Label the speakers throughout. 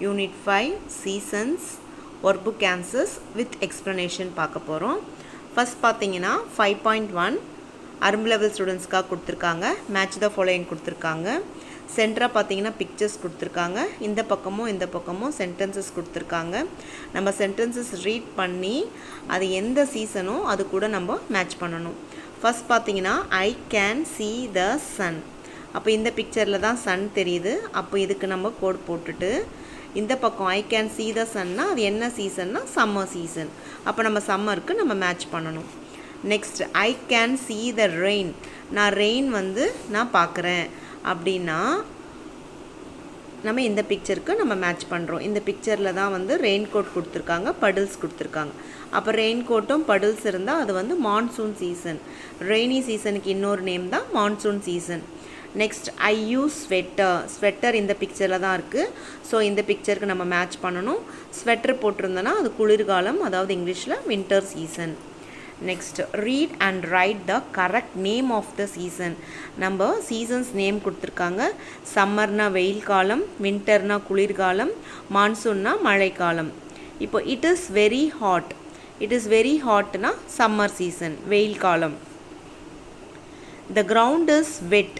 Speaker 1: Unit 5 Seasons Workbook Answers with Explanation பார்க்க போகிறோம். First பார்த்தீங்கன்னா 5.1 அரும்பு லெவல் ஸ்டூடெண்ட்ஸ்க்காக கொடுத்துருக்காங்க. மேட்ச் த ஃபாலோயிங் கொடுத்துருக்காங்க. சென்டராக பார்த்தீங்கன்னா பிக்சர்ஸ் கொடுத்துருக்காங்க. இந்த பக்கமும் சென்டென்சஸ் கொடுத்துருக்காங்க. நம்ம சென்டென்சஸ் ரீட் பண்ணி அது எந்த சீசனோ அது கூட நம்ம மேட்ச் பண்ணணும். ஃபர்ஸ்ட் பார்த்தீங்கன்னா I can see the sun. அப்போ இந்த பிக்சரில் தான் சன் தெரியுது. அப்போ இதுக்கு நம்ம கோட் போட்டுட்டு இந்த பக்கம் ஐ கேன் see the sunனா அது என்ன சீசன்னா சம்மர் சீசன். அப்போ நம்ம சம்மருக்கு நம்ம மேட்ச் பண்ணணும். Next I can see the rain. நான் ரெயின் நான் பார்க்குறேன் அப்படின்னா நம்ம இந்த பிக்சருக்கு நம்ம மேட்ச் பண்ணுறோம். இந்த பிக்சரில் தான் ரெயின் கோட் கொடுத்துருக்காங்க, படில்ஸ் கொடுத்துருக்காங்க. அப்போ ரெயின் கோட்டும் படில்ஸ் இருந்தால் அது மான்சூன் சீசன். ரெய்னி சீசனுக்கு இன்னொரு நேம் தான் மான்சூன் சீசன். நெக்ஸ்ட் ஐ யூஸ் ஸ்வெட்டர் இந்த பிக்சரில் தான் இருக்குது. ஸோ இந்த பிக்சருக்கு நம்ம மேட்ச் பண்ணணும். ஸ்வெட்டர் போட்டிருந்தோன்னா அது குளிர்காலம், அதாவது இங்கிலீஷில் winter season. Next read and write the correct name of the season. நம்ம சீசன்ஸ் நேம் கொடுத்துருக்காங்க. சம்மர்னா வெயில் காலம், வின்டர்னா குளிர்காலம், மான்சூன்னா மழைக்காலம். இப்போ இட் இஸ் வெரி ஹாட்னா சம்மர் சீசன், வெயில் காலம். The ground is wet.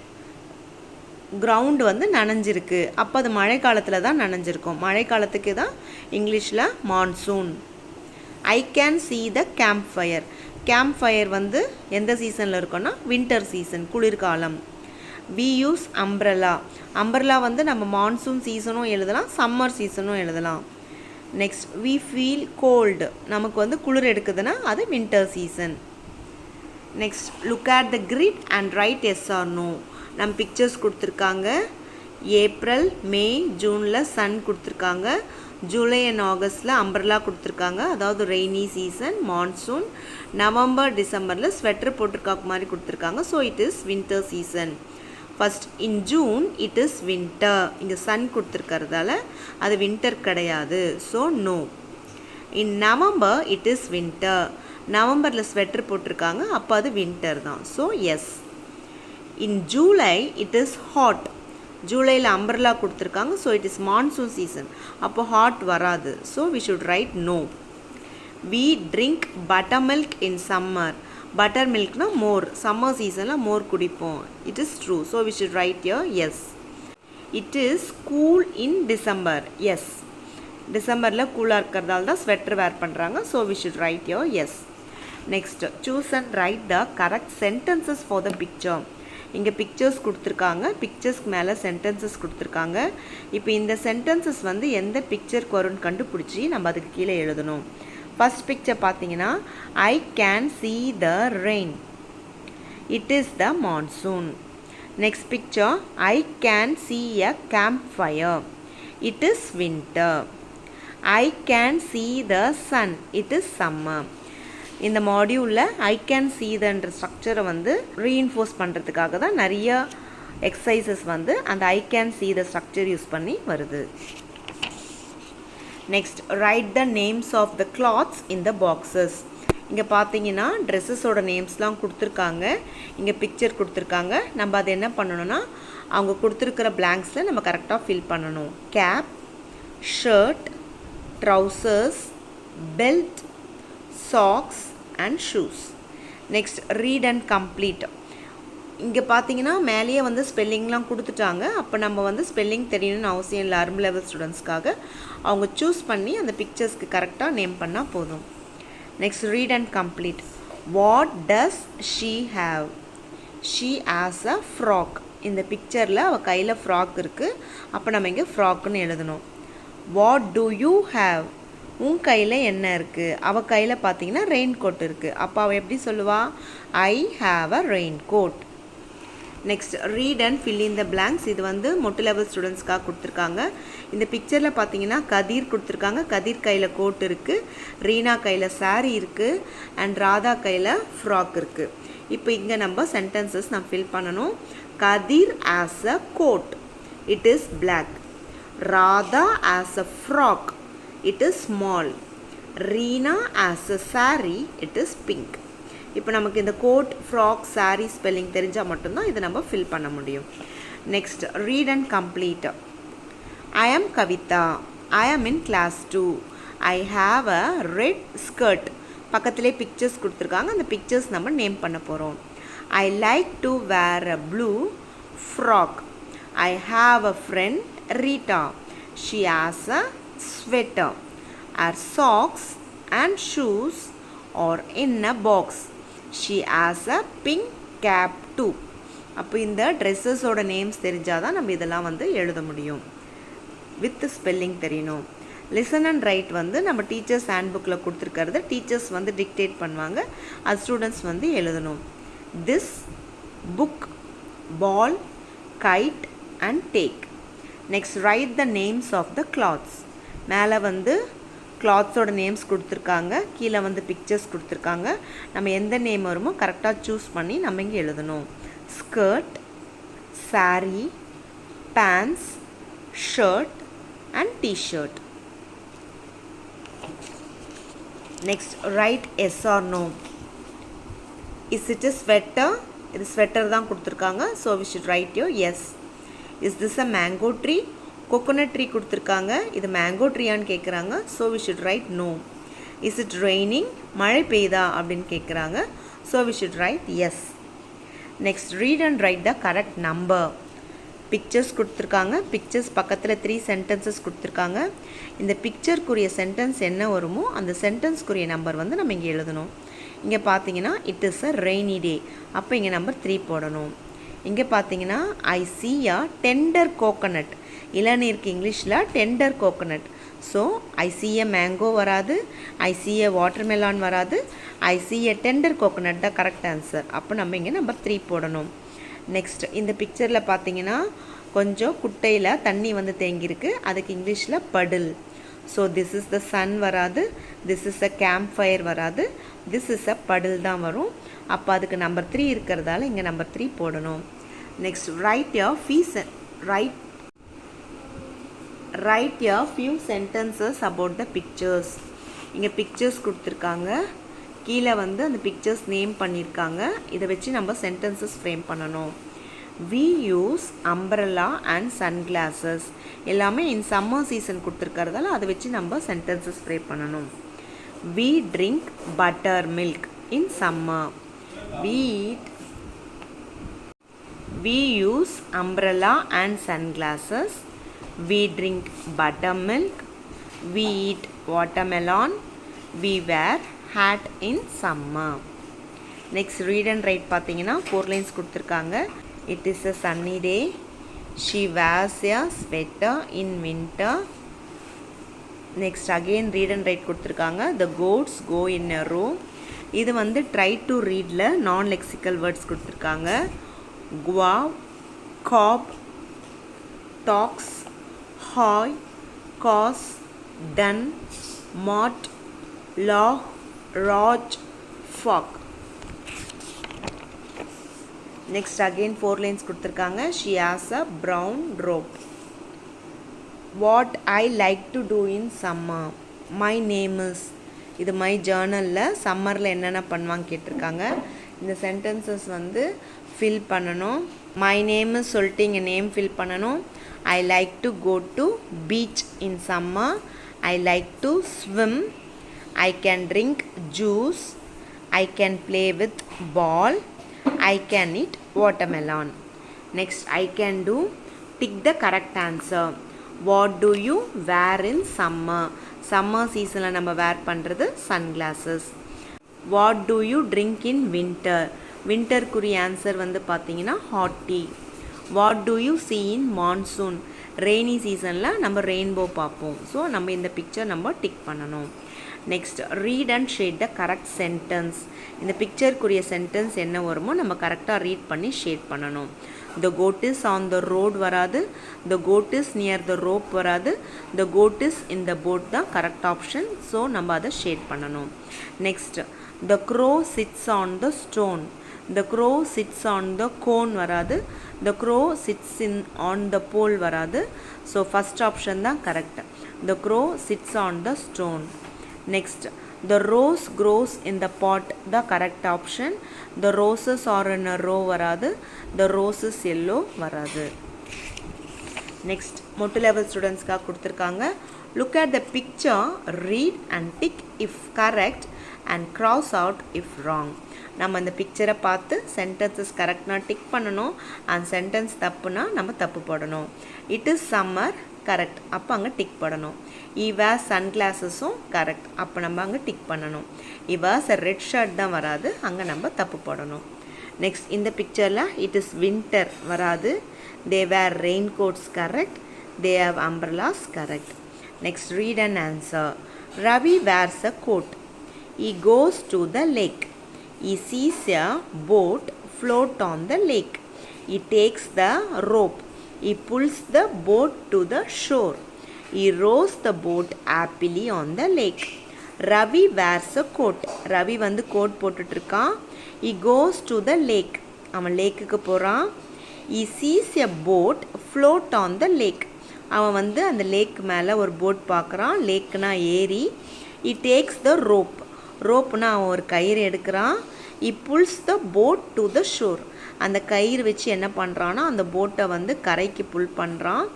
Speaker 1: Ground நனைஞ்சிருக்கு. அப்போ அது மழை காலத்தில் தான் நனைஞ்சிருக்கும். மழை காலத்துக்கு தான் இங்கிலீஷில் monsoon. I can see the campfire. campfire எந்த சீசனில் இருக்குன்னா வின்டர் சீசன், குளிர்காலம். we use umbrella. umbrella நம்ம மான்சூன் சீசனும் எழுதலாம், சம்மர் சீசனும் எழுதலாம். Next we feel cold. நமக்கு குளிர் எடுக்குதுன்னா அது winter season. Next look at the grid and write yes or no. நம்ம பிக்சர்ஸ் கொடுத்துருக்காங்க. ஏப்ரல், மே, ஜூனில் சன் கொடுத்துருக்காங்க. ஜூலை அண்ட் ஆகஸ்டில் அம்பர்லா கொடுத்துருக்காங்க, அதாவது ரெய்னி சீசன், மான்சூன். நவம்பர், டிசம்பரில் ஸ்வெட்டர் போட்டிருக்காக்கு மாதிரி கொடுத்துருக்காங்க. So it is winter season. First in June it is winter. இங்கே sun கொடுத்துருக்கறதால அது வின்டர் கிடையாது. So no. In November it is winter. நவம்பரில் ஸ்வெட்டர் போட்டிருக்காங்க, அப்போ அது வின்டர் தான். So yes. In July it is hot. ஜூலையில் அம்பர்லா கொடுத்துருக்காங்க. So it is monsoon season. அப்போ ஹாட் வராது. So we should write no. We drink buttermilk in summer. Butter மில்க்னா மோர். சம்மர் சீசனில் மோர் குடிப்போம். It is true. So we should write your yes. It is cool in December. Yes. டிசம்பரில் கூலாக இருக்கிறதால தான் ஸ்வெட்டர் வேர் பண்ணுறாங்க. So we should write your yes. Next choose and write the correct sentences for the picture. இங்கே pictures கொடுத்துருக்காங்க, பிக்சர்ஸ்க்கு மேலே sentences கொடுத்துருக்காங்க. இப்போ இந்த சென்டென்சஸ் எந்த பிக்சருக்கு வரும்னு கண்டுபிடிச்சி நம்ம அதுக்கு கீழே எழுதணும். ஃபர்ஸ்ட் பிக்சர் பார்த்தீங்கன்னா I can see the rain. It is the monsoon. Next picture I can see a campfire. It is winter. I can see the sun. It is summer. இந்த மாடியூலில் ஐ கேன் see the ஸ்ட்ரக்சரை reinforce பண்ணுறதுக்காக தான் நிறைய exercises அந்த I can see the structure use பண்ணி வருது. Next write the names of the clothes in the boxes. இங்கே பார்த்தீங்கன்னா ட்ரெஸ்ஸஸோட நேம்ஸ்லாம் கொடுத்துருக்காங்க. இங்கே பிக்சர் கொடுத்துருக்காங்க. நம்ம அதை என்ன பண்ணணும்னா அவங்க கொடுத்துருக்கிற பிளாங்க்ஸில் நம்ம கரெக்டாக ஃபில் பண்ணணும். Cap, shirt, trousers, belt, socks and shoes. Next read and complete. இங்கே பார்த்தீங்கன்னா மேலேயே ஸ்பெல்லிங்லாம் கொடுத்துட்டாங்க. அப்போ நம்ம ஸ்பெல்லிங் தெரியணும்னு அவசியம் இல்லை. அரும்பு லெவல் ஸ்டூடெண்ட்ஸ்க்காக அவங்க சூஸ் பண்ணி அந்த பிக்சர்ஸ்க்கு கரெக்டாக நேம் பண்ணால் போதும். Next read and complete. What does she have? She has a frock. இந்த பிக்சரில் அவள் கையில் ஃப்ராக் இருக்குது. அப்போ நம்ம இங்கே ஃப்ராக்குன்னு எழுதணும். What to you have? உன் கையில் என்ன இருக்குது? அவள் கையில் பார்த்தீங்கன்னா ரெயின் கோட் இருக்குது. அப்போ அவள் எப்படி சொல்லுவா? I have a raincoat. Next read and fill in the blanks. இது மொட்டு லெவல் ஸ்டூடெண்ட்ஸ்க்காக கொடுத்துருக்காங்க. இந்த பிக்சரில் பார்த்தீங்கன்னா கதிர் கொடுத்துருக்காங்க. கதிர் கையில் கோட் இருக்குது, ரீனா கையில் சாரீ இருக்குது, அண்ட் ராதா கையில் ஃப்ராக் இருக்குது. இப்போ இங்கே நம்ம சென்டென்சஸ் ஃபில் பண்ணணும். Kathir has a coat. It is black. Radha has a frock. It is small. Reena has a sari. It is pink. இப்போ நமக்கு இந்த கோட், ஃப்ராக், சாரீ ஸ்பெல்லிங் தெரிஞ்சால் மட்டும்தான் இதை நம்ம ஃபில் பண்ண முடியும். Next read and complete. I am Kavitha. I am in class 2. I have a red skirt. பக்கத்திலே pictures கொடுத்துருக்காங்க. அந்த pictures நம்ம நேம் பண்ண போகிறோம். I like to wear a blue frock. I have a friend Rita. She has a sweater. Her socks and shoes are in a box. She has a pink cap too. அப்போ இந்த ட்ரெஸ்ஸஸோட names தெரிஞ்சாதான் நம்ம இதெல்லாம் வந்து எழுத முடியும். With spelling தெரியணும். Listen and right வந்து நம்ம டீச்சர்ஸ் ஹேண்ட் புக்கில் கொடுத்துருக்கிறது டீச்சர்ஸ் வந்து டிக்டேட் பண்ணுவாங்க, அது ஸ்டூடெண்ட்ஸ் வந்து எழுதணும். This book, ball, kite and tag. Next write the names of the clothes. மேலே வந்து கிளாத்ஸோட நேம்ஸ் கொடுத்துருக்காங்க, கீழே வந்து பிக்சர்ஸ் கொடுத்துருக்காங்க. நம்ம எந்த நேம் வருமோ கரெக்டாக சூஸ் பண்ணி நம்ம இங்கே எழுதணும். Skirt, sari, pants, shirt and T shirt. Next write yes or no. Is it a sweater? இது ஸ்வெட்டர் தான் கொடுத்துருக்காங்க, so we should write your yes. Is this a mango tree? Coconut tree கொடுத்துருக்காங்க, இது மேங்கோ ட்ரீயான்னு கேட்குறாங்க, so we should write no. Is it raining? மழை பெய்தா அப்படின்னு கேட்குறாங்க, so we should write yes. Next read and write the correct number. Pictures கொடுத்துருக்காங்க, pictures பக்கத்தில் 3 சென்டென்சஸ் கொடுத்துருக்காங்க. இந்த பிக்சருக்குரிய சென்டென்ஸ் என்ன வருமோ அந்த சென்டென்ஸ்க்குரிய நம்பர் வந்து நம்ம இங்கே எழுதணும். இங்கே பார்த்தீங்கன்னா it is a rainy day, அப்போ இங்கே நம்பர் 3 போடணும். இங்கே பார்த்தீங்கன்னா ஐ see a tender coconut. இளநீருக்கு இங்கிலீஷில் tender coconut. So I see a mango வராது, ஐ see a வாட்டர்மெலான் வராது, ஐ see a டெண்டர் கோகோனட் தான் கரெக்ட் ஆன்சர். அப்போ நம்ம இங்கே நம்பர் 3 போடணும். நெக்ஸ்ட் இந்த பிக்சரில் பார்த்தீங்கன்னா கொஞ்சம் குட்டையில் தண்ணி வந்து தேங்கியிருக்கு, அதுக்கு இங்கிலீஷில் puddle. So this is the sun வராது, this is a campfire வராது, திஸ் இஸ் அ படில் தான் வரும். அப்போ அதுக்கு நம்பர் 3 இருக்கிறதால இங்கே நம்பர் 3 போடணும். Next right your few sentences about the pictures. இங்கே பிக்சர்ஸ் கொடுத்துருக்காங்க, கீழே வந்து அந்த பிக்சர்ஸ் நேம் பண்ணியிருக்காங்க, இதை வச்சு நம்ம சென்டென்சஸ் ஃப்ரேம் பண்ணணும். we use umbrella and sunglasses. எல்லாமே இன் சம்மர் சீசன் கொடுத்துருக்கறதால அதை வச்சு நம்ம சென்டென்சஸ் ஃப்ரேம் பண்ணணும். we drink buttermilk in summer. we use umbrella and sunglasses. We drink buttermilk. We eat watermelon. We wear hat in summer. Next read and write பார்த்தீங்கன்னா 4 lines கொடுத்துருக்காங்க. It is a sunny day. She wears a sweater in winter. Next again read and write கொடுத்துருக்காங்க. The goats go in a row. இது வந்து try to readல non lexical words கொடுத்துருக்காங்க. guav, cob, tox, hoy, cos, dun, mot, law, roj, fog. Next again 4 lines கொடுத்துருக்காங்க. She has a brown robe. What I like to do in summer. My name is. இது my ஜேர்னலில் சம்மரில் என்னென்ன பண்ணுவாங்க கேட்டிருக்காங்க. இந்த sentences வந்து fill பண்ணணும். My name சொல்லிட்டு இங்கே நேம் ஃபில் பண்ணணும். I like to go to beach in summer. I like to swim. I can drink juice. I can play with ball. I can eat watermelon. Next I can do tick the correct answer. What do you wear in summer? Summer seasonல நம்ம wear பண்ணுறது sunglasses. What do you drink in winter? வின்டருக்குரிய answer வந்து பார்த்தீங்கன்னா hot tea. What do you see in monsoon? Rainy சீசனில் நம்ம rainbow பார்ப்போம். So நம்ம இந்த பிக்சர் நம்ம டிக் பண்ணணும். Next read and shade the correct sentence. இந்த பிக்சருக்குரிய சென்டென்ஸ் என்ன வருமோ நம்ம கரெக்டாக ரீட் பண்ணி ஷேட் பண்ணணும். The coat is on the road வராது, the coat is near the rope வராது, the coat is in the boat தான் கரெக்ட் ஆப்ஷன். ஸோ நம்ம அதை ஷேட் பண்ணணும். Next the crow sits on the stone. The crow sits on the cone வராது, the crow sits on the pole வராது. So first option தான் correct. The crow sits on the stone. Next the rose grows in the pot the correct option. The roses are in a row வராது, the roses yellow வராது. Next மொட்டு level ஸ்டூடெண்ட்ஸ்க்காக கொடுத்துருக்காங்க. Look at the picture, read and tick if correct and cross out if wrong. நம்ம அந்த பிக்சரை பார்த்து sentences கரெக்ட்னா டிக் பண்ணணும், அண்ட் சென்டென்ஸ் தப்புனா நம்ம தப்பு போடணும். இட் இஸ் சம்மர் கரெக்ட், அப்போ அங்கே டிக் பண்ணணும். வேர் சன்கிளாஸஸும் கரெக்ட், அப்போ நம்ம அங்கே டிக் பண்ணணும். வேர்ஸ் ரெட் ஷர்ட் தான் வராது, அங்கே நம்ம தப்பு போடணும். நெக்ஸ்ட் இந்த பிக்சரில் இட் இஸ் வின்டர் வராது. They wear raincoats correct. They have umbrellas correct. Next read and answer. Ravi wears a coat. He goes to the lake. He sees a boat float on the lake. He takes the rope. He pulls the boat to the shore. He rows the boat happily on the lake. Ravi wears a coat. Ravi வந்து code போட்டுட்ருக்கான். He goes to the lake. அவன் லேக்குக்கு போகிறான். He sees a boat float on the lake. அவன் வந்து அந்த லேக் மேலே ஒரு boat பார்க்குறான். லேக்குனா ஏரி. He takes the rope. ரோப்னா அவன் ஒரு கயிறு எடுக்கிறான். He pulls the boat to the shore. அந்த கயிறு வச்சு என்ன பண்ணுறான்னா அந்த போட்டை வந்து கரைக்கு புல் பண்ணுறான்.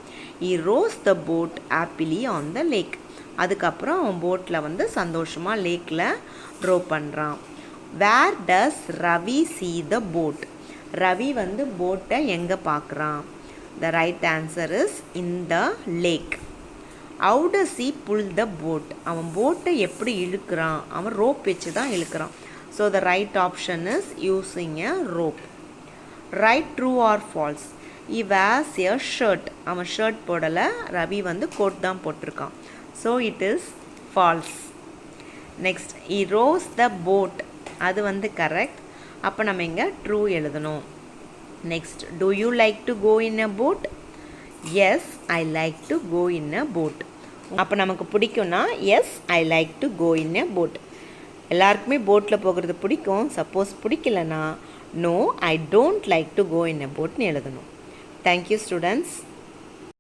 Speaker 1: He rows the boat happily on the lake. அதுக்கப்புறம் அவன் போட்டில் வந்து சந்தோஷமாக லேக்கில் ரோ பண்ணுறான். Where does Ravi see the boat? Ravi வந்து போட்டை எங்கே பார்க்குறான்? The right answer is in the lake. How does he pull the boat? அவன் போட்டை எப்படி இழுக்கிறான்? அவன் ரோப் வச்சு தான் இழுக்கிறான். So the right option is using a rope. Write true or false. He wears a shirt. அவன் ஷர்ட் போடலை, ரவி வந்து code தான் போட்டிருக்கான். So it is false. Next, he rows the boat. அது வந்து கரெக்ட். அப்போ நம்ம இங்கே ட்ரூ எழுதணும். Next, do you like to go in a boat? Yes, I like to go in a boat. அப்போ நமக்கு பிடிக்கும்னா yes, I like to go in a boat. எல்லாருக்குமே போட்டில் போகிறது பிடிக்கும். சப்போஸ் பிடிக்கலனா no, I don't like to go in a boatனு எழுதணும். Thank you students.